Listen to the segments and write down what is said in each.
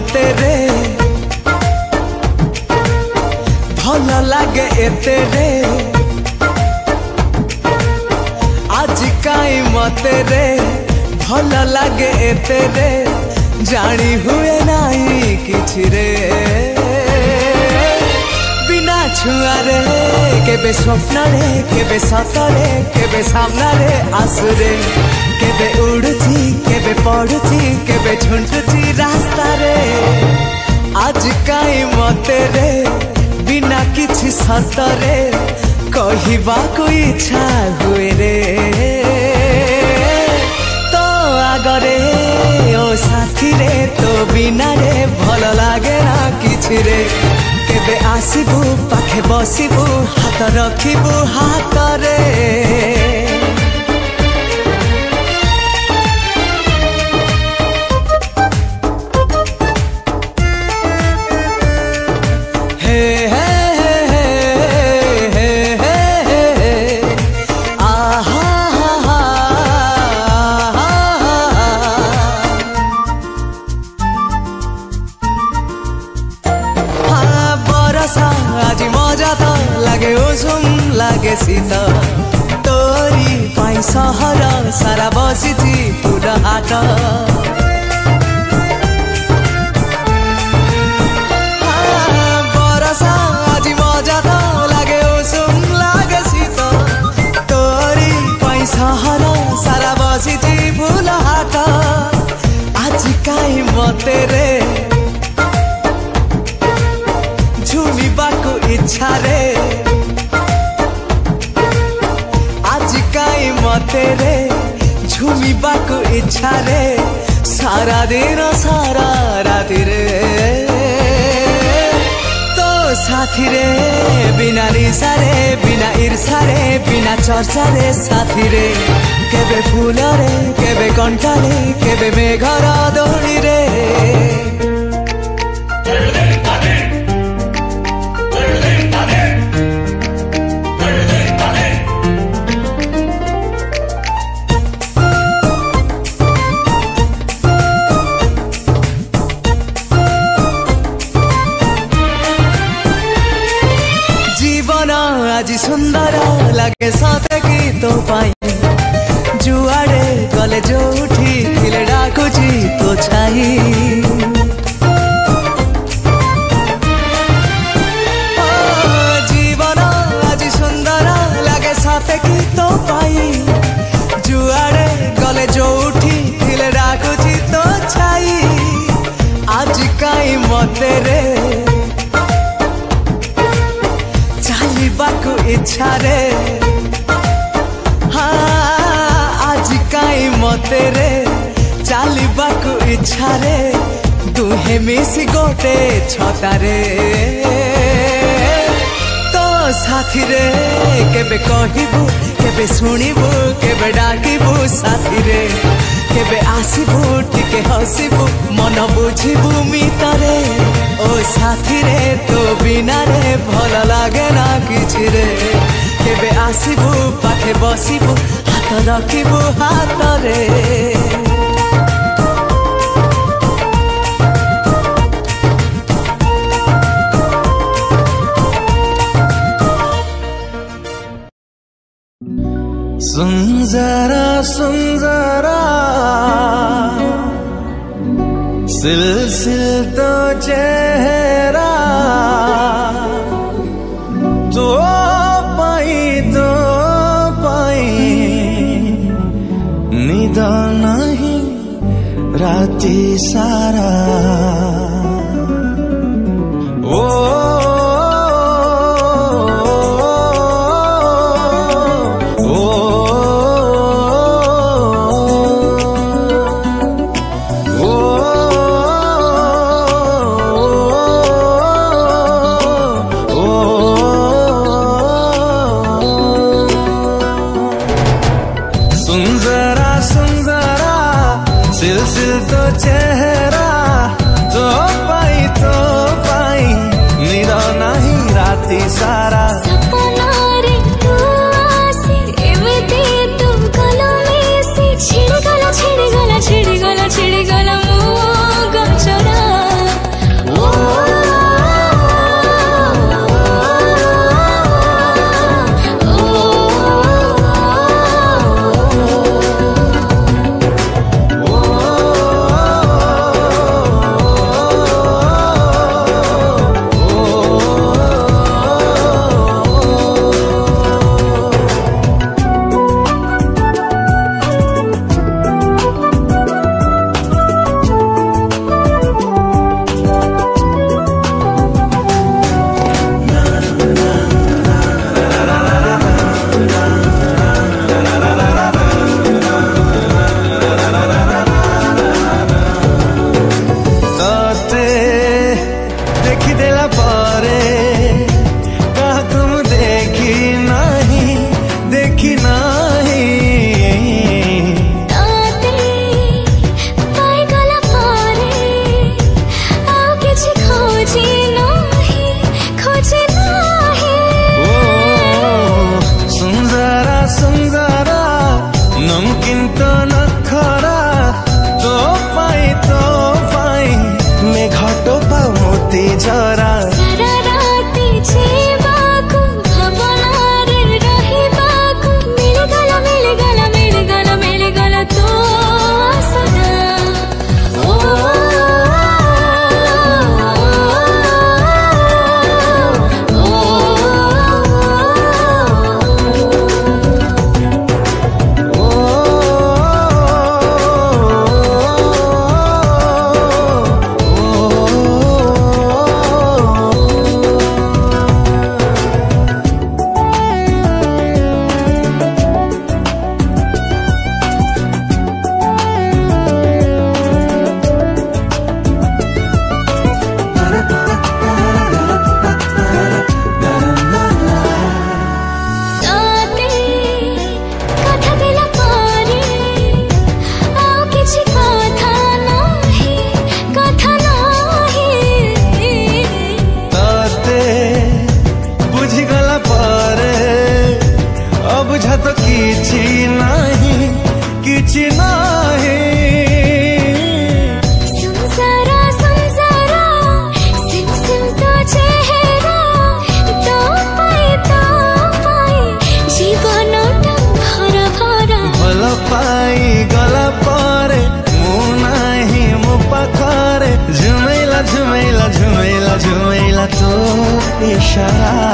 मते रे भल लागे एते रे आज काई मते रे भल लागे एते रे जानी हुए नाई किछि रे बिना छुआरे केबे स्वप्न रे केबे सतरे केबे सामना रे आसुरे केबे उड़ुची केबे पड़ुची केबे झुंटुची रास्ता रे आज काई मते रे बिना किछि सतरे कहिबा को इच्छा हुए रे तो आगरे ओ साथी रे तो बिना रे भल लागे ना किछि रे केबे आसिबू पाखे बसिबू हाथ रखिबू हाथ रे लागे सीता तोरी पाई सहर सारा बसिची फूल हाट बरसा आज मजा तो लागे उषुम लागे सीता तोरी पाई सहर सारा बसिची फूल हाट आज काई मते रे झुमिबाको इच्छा रे मते रे झुमिबाको इच्छा रे सारा दिन सारा राति रे तो साथी रे बिना निशा रे बिना ईर्षा रे बिना चर्चा रे साथी रे केबे फूल रे केबे कंठा रे केबे मेघर दौड़ी रे आज सुंदर लगे सते की तो पाई जुआड़े गले जो उठी थिले डाकुची तो छाई जीवन आज सुंदर लगे सते की तो पाई जुआड़े गले जो उठी थिले डाकुची तो छाई आज काई मते रे बाको इच्छा रे हाँ आज काई मते रे चालिबाको इच्छा रे दुहे मिसी गोटे छता रे तो साथी रे केबे कहिबू केबे सुनिबू केबे डाकिबू साथी रे केबे आसिबू टिके हसिबू मन बुझिबू मितरे ओ साथी रे तो बिना रे भल लागे ना किछि रे केबे आसिबू पाखे बसिबू हाथ रखिबू हाथ रे सुन जरा सिलसिल तो चेहरा तो पाई निद नहीं राती सारा ओ सारा सपना रे तू आसे एवते तू गलो में से छिड़ गला मो गचरा इशारा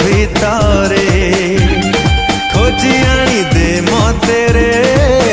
ଭିତରେ ଖୋଜି ଆଣି ଦେ ମତେ ରେ